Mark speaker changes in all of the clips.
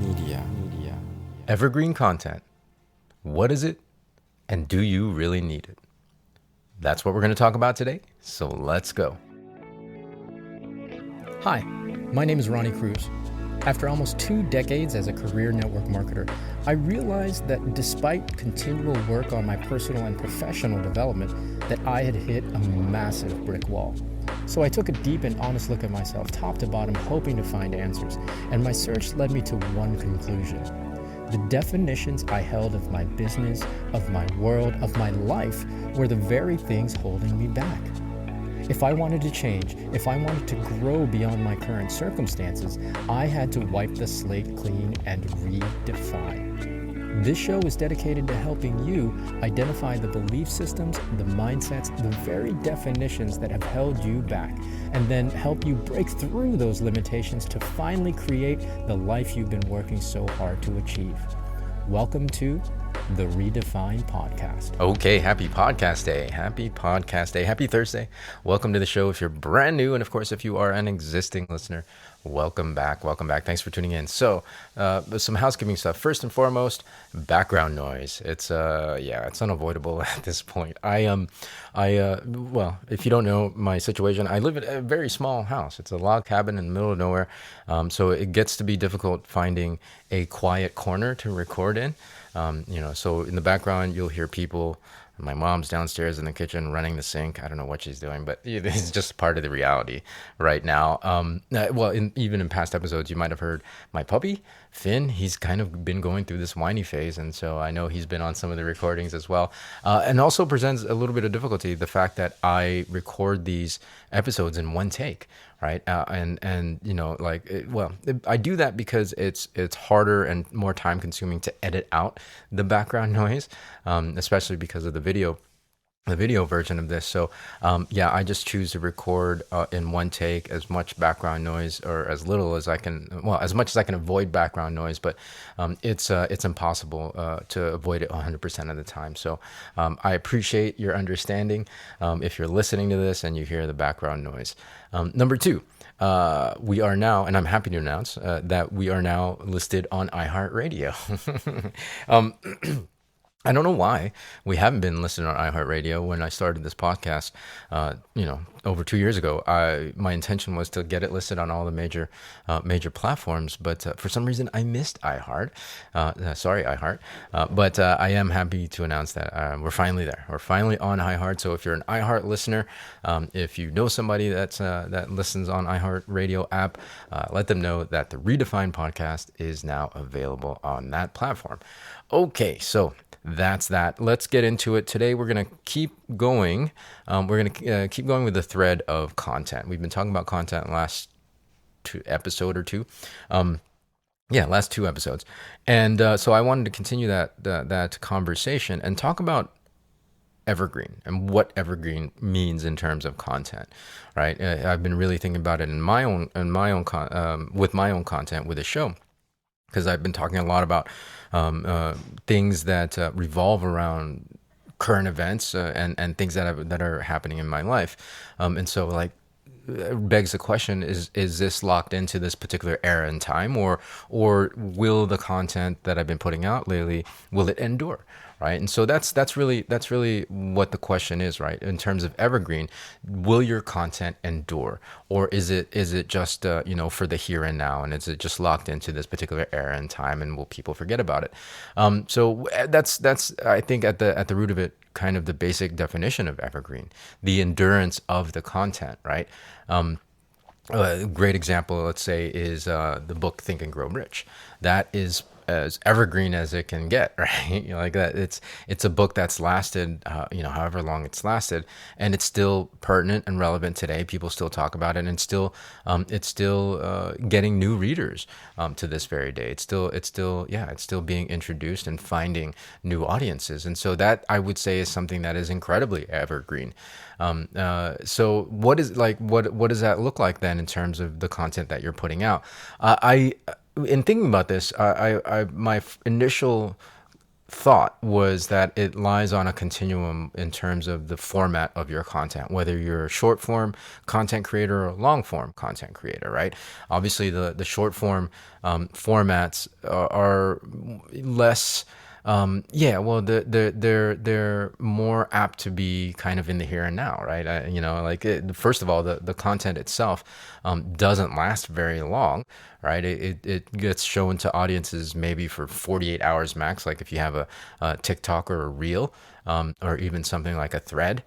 Speaker 1: Media.
Speaker 2: Evergreen content. What is it, and do you really need it? That's what we're going to talk about today, so let's go.
Speaker 3: Hi, my name is Ronnie Cruz. After almost 2 decades as a career network marketer, I realized that despite continual work on my personal and professional development, that I had hit a massive brick wall. So I took a deep and honest look at myself, top to bottom, hoping to find answers, and my search led me to one conclusion. The definitions I held of my business, of my world, of my life were the very things holding me back. If I wanted to change, if I wanted to grow beyond my current circumstances, I had to wipe the slate clean and redefine. This show is dedicated to helping you identify the belief systems, the mindsets, the very definitions that have held you back, and then help you break through those limitations to finally create the life you've been working so hard to achieve. Welcome to the Redefine Podcast.
Speaker 2: Okay, happy podcast day. Happy Thursday. Welcome to the show if you're brand new, and of course, if you are an existing listener, welcome back. Thanks for tuning in. So, some housekeeping stuff. First and foremost, background noise. It's unavoidable at this point. Well, if you don't know my situation, I live in a very small house. It's a log cabin in the middle of nowhere. So it gets to be difficult finding a quiet corner to record in. So in the background, you'll hear people. My mom's downstairs in the kitchen running the sink. I don't know what she's doing, but it's just part of the reality right now. Even in past episodes, you might have heard my puppy, Finn. He's kind of been going through this whiny phase, and so I know he's been on some of the recordings as well. And also presents a little bit of difficulty, the fact that I record these episodes in one take, right? I do that because it's harder and more time consuming to edit out the background noise, especially because of the video version of this. So I just choose to record in one take, as much background noise or as little as I can, as much as I can avoid background noise, but it's impossible to avoid it 100% of the time. So I appreciate your understanding if you're listening to this and you hear the background noise. Number 2, we are now, and I'm happy to announce that we are now listed on iHeartRadio. I don't know why we haven't been listed on iHeartRadio. When I started this podcast, over 2 years ago, my intention was to get it listed on all the major platforms. But for some reason, I missed iHeart. Sorry, iHeart. But I am happy to announce that we're finally there. We're finally on iHeart. So if you're an iHeart listener, if you know somebody that listens on iHeartRadio app, let them know that the Redefine podcast is now available on that platform. Okay, so that's that. Let's get into it. Today, we're going to keep going. We're going to keep going with the thread of content. We've been talking about content last episode or two. Last 2 episodes. And so I wanted to continue that conversation and talk about Evergreen and what Evergreen means in terms of content, right? I've been really thinking about it with my own content with the show, because I've been talking a lot about things that revolve around current events and things that are happening in my life, and so begs the question: is this locked into this particular era and time, or will the content that I've been putting out lately, will it endure? Right. And so that's really what the question is, right? In terms of Evergreen, will your content endure, or is it just for the here and now, and is it just locked into this particular era and time, and will people forget about it? So that's I think at the root of it, kind of the basic definition of Evergreen, the endurance of the content, right? A great example, let's say, is the book Think and Grow Rich. That is as evergreen as it can get, right? Like that. It's a book that's lasted, however long it's lasted, and it's still pertinent and relevant today. People still talk about it, and it's still getting new readers to this very day. It's still being introduced and finding new audiences, and so that, I would say, is something that is incredibly evergreen. So what does that look like then in terms of the content that you're putting out? In thinking about this, my initial thought was that it lies on a continuum in terms of the format of your content, whether you're a short form content creator or a long form content creator, right? Obviously, the short form formats are less. Yeah, well, they're more apt to be kind of in the here and now, right? Like first of all, the content itself doesn't last very long, right? It gets shown to audiences maybe for 48 hours max, like if you have a TikTok or a reel, or even something like a thread.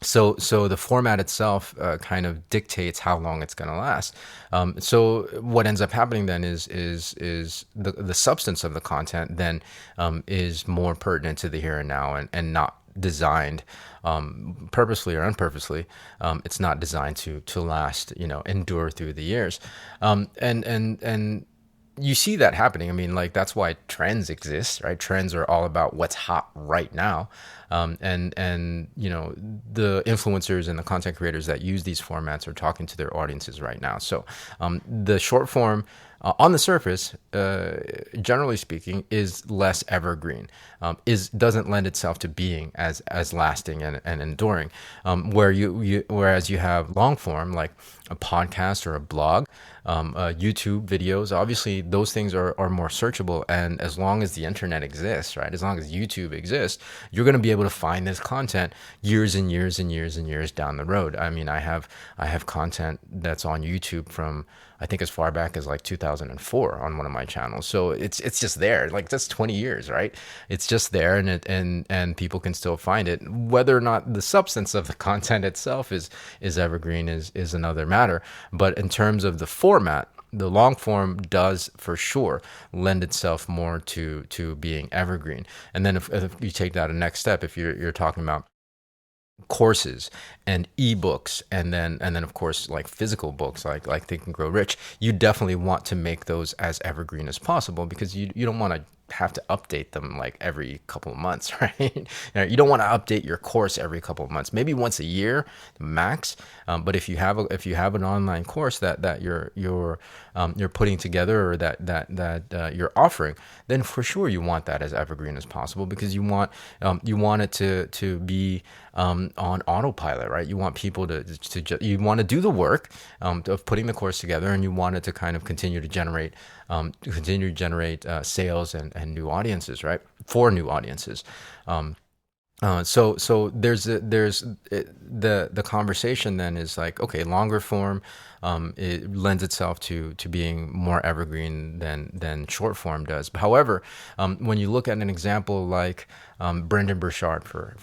Speaker 2: So the format itself kind of dictates how long it's going to last. So what ends up happening then is the substance of the content then is more pertinent to the here and now, and not designed purposely or unpurposely. It's not designed to last, endure through the years. And you see that happening. I mean, like that's why trends exist, right? Trends are all about what's hot right now, and the influencers and the content creators that use these formats are talking to their audiences right now. So the short form. On the surface, generally speaking, is less evergreen. Is doesn't lend itself to being as lasting and enduring. Whereas you have long form like a podcast or a blog, YouTube videos. Obviously, those things are more searchable, and as long as the internet exists, right? As long as YouTube exists, you're going to be able to find this content years and years and years and years down the road. I mean, I have content that's on YouTube from I think as far back as like 2004 on one of my channels. So it's just there. Like that's 20 years, right? It's just there, and people can still find it. Whether or not the substance of the content itself is evergreen is another matter. But in terms of the format, the long form does for sure lend itself more to being evergreen. And then if you take that a next step, if you're talking about courses and ebooks, and then of course like physical books like Think and Grow Rich, you definitely want to make those as evergreen as possible, because you don't want to have to update them like every couple of months, right? You don't want to update your course every couple of months, maybe once a year max. But if you have an online course that you're putting together, or that you're offering, then for sure you want that as evergreen as possible, because you want it to be on autopilot, right? You want people you want to do the work of putting the course together, and you want it to kind of continue to generate sales and new audiences, right? For new audiences. So the conversation then is like, okay, longer form, it lends itself to being more evergreen than short form does. However, when you look at an example like Brendan Burchard, for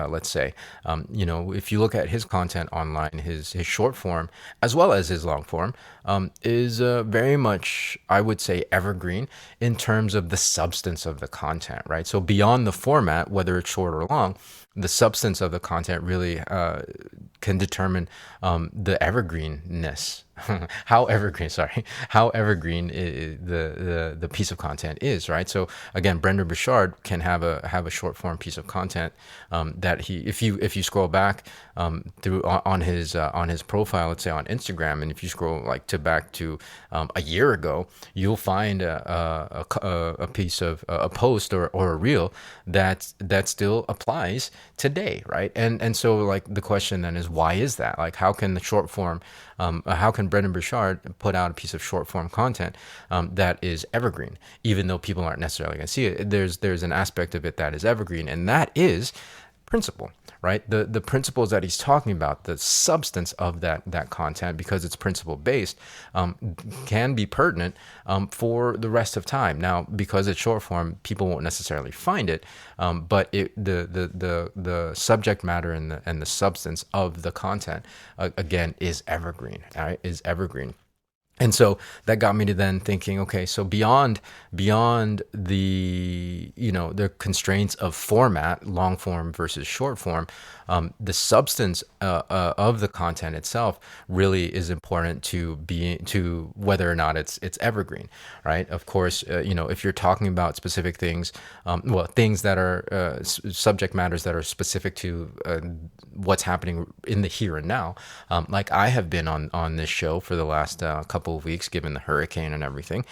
Speaker 2: let's say, if you look at his content online, his short form as well as his long form is very much, I would say, evergreen in terms of the substance of the content, right? So beyond the format, whether it's short or long, the substance of the content really can determine the evergreenness. how evergreen the piece of content is, right? So again, Brendan Burchard can have a short form piece of content that if you scroll back through on his profile, let's say on Instagram, and if you scroll back to a year ago, you'll find a piece of a post or a reel that still applies today, right? And so like the question then is, why is that? Like, how can the short form how can Brendan Burchard put out a piece of short form content that is evergreen, even though people aren't necessarily going to see it? There's an aspect of it that is evergreen, and that is principle, right? The principles that he's talking about, the substance of that content, because it's principle based, can be pertinent for the rest of time. Now, because it's short form, people won't necessarily find it, but the subject matter and the substance of the content again is evergreen. All right, is evergreen. And so that got me to then thinking, okay, so beyond the constraints of format, long form versus short form, the substance of the content itself really is important to whether or not it's evergreen, right? Of course, if you're talking about specific things, things that are subject matters that are specific to what's happening in the here and now, like I have been on this show for the last couple couple of weeks, given the hurricane and everything,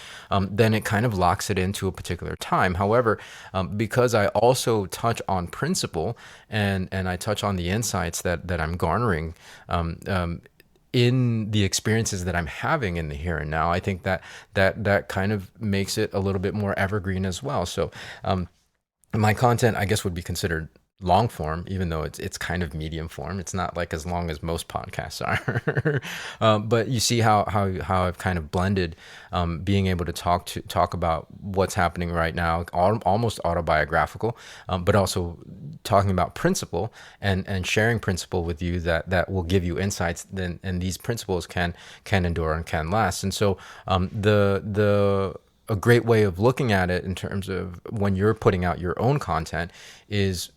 Speaker 2: then it kind of locks it into a particular time. However, because I also touch on principle and I touch on the insights that I'm garnering, in the experiences that I'm having in the here and now, I think that kind of makes it a little bit more evergreen as well. So my content, I guess, would be considered long form, even though it's kind of medium form. It's not like as long as most podcasts are. But you see how I've kind of blended being able to talk about what's happening right now, almost autobiographical, but also talking about principle and sharing principle with you that will give you insights. Then and these principles can endure and can last. And so the a great way of looking at it in terms of when you're putting out your own content is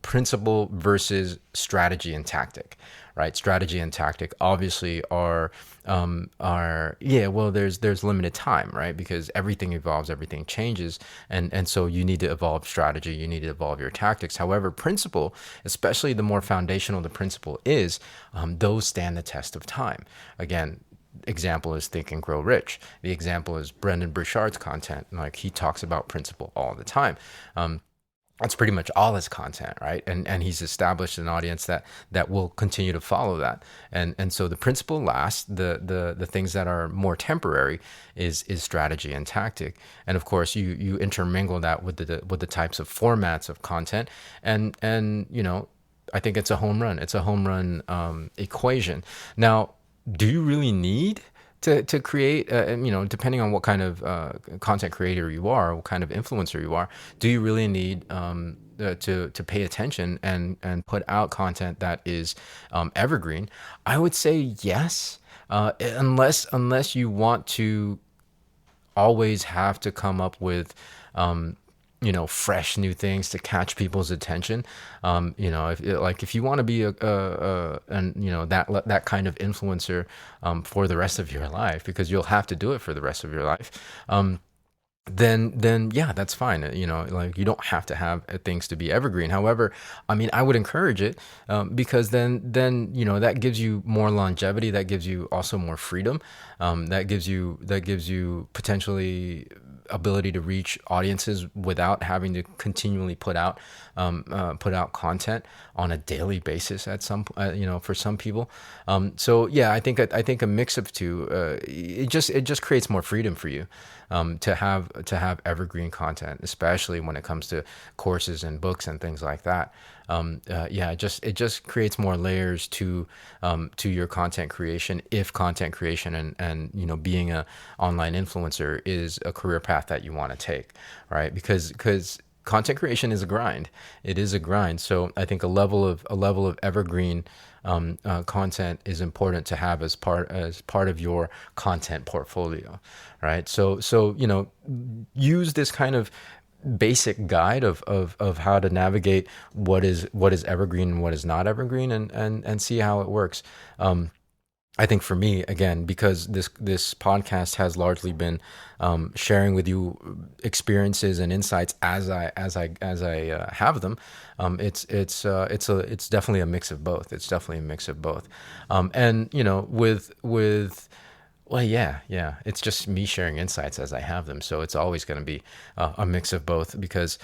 Speaker 2: principle versus strategy and tactic, right? Strategy and tactic obviously are well, there's limited time, right? Because everything evolves, everything changes, and so you need to evolve strategy, you need to evolve your tactics. However, principle, especially the more foundational the principle is, those stand the test of time. Again, example is Think and Grow Rich. The example is Brendan Burchard's content. Like, he talks about principle all the time. That's pretty much all his content, right? And he's established an audience that will continue to follow that. And so the principle lasts. The things that are more temporary is strategy and tactic. And of course, you intermingle that with the types of formats of content. And I think it's a home run. It's a home run equation. Now, do you really need to create, depending on what kind of content creator you are, what kind of influencer you are, do you really need to pay attention and put out content that is evergreen? I would say yes, unless you want to always have to come up with fresh new things to catch people's attention. If you want to be that kind of influencer for the rest of your life, because you'll have to do it for the rest of your life, then yeah, that's fine. Like, you don't have to have things to be evergreen. However, I mean, I would encourage it, because then that gives you more longevity. That gives you also more freedom. That gives you potentially ability to reach audiences without having to continually put out content on a daily basis at for some people. So yeah, I think a mix of two, it just creates more freedom for you to have evergreen content, especially when it comes to courses and books and things like that. It just creates more layers to your content creation, if content creation and being a online influencer is a career path that you want to take, right? Because content creation is a grind. It is a grind. So I think a level of evergreen content is important to have as part of your content portfolio, right? So use this kind of basic guide of how to navigate what is evergreen and what is not evergreen, and see how it works. I think for me, again, because this podcast has largely been sharing with you experiences and insights as I have them. It's definitely a mix of both. It's definitely a mix of both. And with well, yeah. It's just me sharing insights as I have them. So it's always going to be a mix of both, because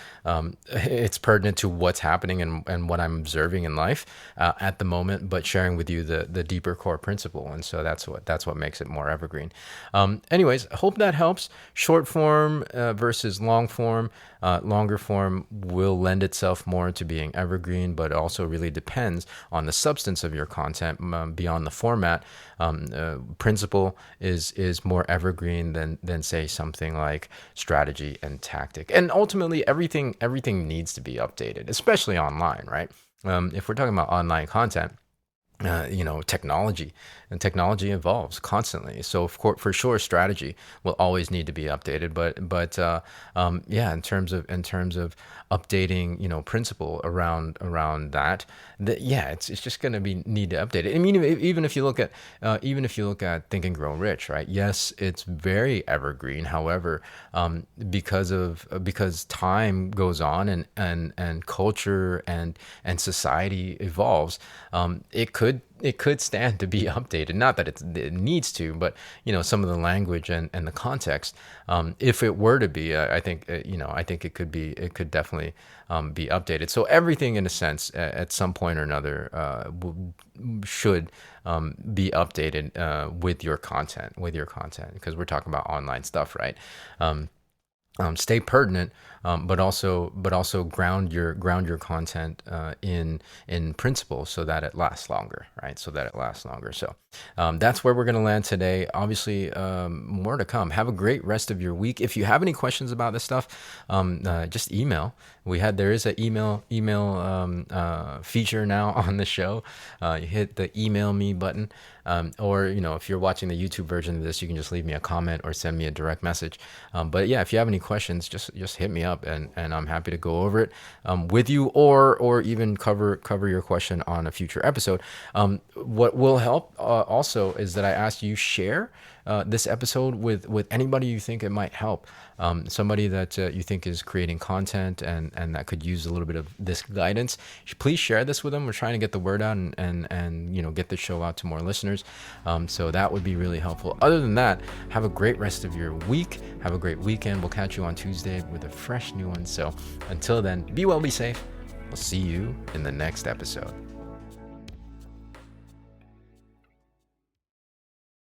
Speaker 2: it's pertinent to what's happening and what I'm observing in life at the moment, but sharing with you the deeper core principle. And so that's what makes it more evergreen. Anyways, I hope that helps. Short form versus long form. Longer form will lend itself more to being evergreen, but also really depends on the substance of your content beyond the format. Principle is more evergreen than say something like strategy and tactic. And ultimately, everything needs to be updated, especially online, right? If we're talking about online content, technology evolves constantly. So for sure, strategy will always need to be updated. But in terms of updating, principle around that, it's just going to need to update it. I mean, even if you look at Think and Grow Rich, right? Yes, it's very evergreen. However, because time goes on and culture and society evolves, it could it could stand to be updated. Not that it needs to, but some of the language and the context. If it were to be, I think I think it could definitely be updated. So everything, in a sense, at some point or another, should be updated with your content, because we're talking about online stuff, right? Stay pertinent, but also ground your content in principle, so that it lasts longer, right? So that's where we're going to land today. Obviously, more to come. Have a great rest of your week. If you have any questions about this stuff, just email. There is an email feature now on the show. You hit the email me button, or if you're watching the YouTube version of this, you can just leave me a comment or send me a direct message. But yeah, if you have any questions, just hit me up, and I'm happy to go over it with you, or even cover your question on a future episode. What will help also is that I ask you share this episode with anybody you think it might help. Somebody that you think is creating content and that could use a little bit of this guidance. Please share this with them. We're trying to get the word out and get the show out to more listeners. So that would be really helpful. Other than that, have a great rest of your week. Have a great weekend. We'll catch you on Tuesday with a fresh new one. So until then, be well, be safe. We'll see you in the next episode.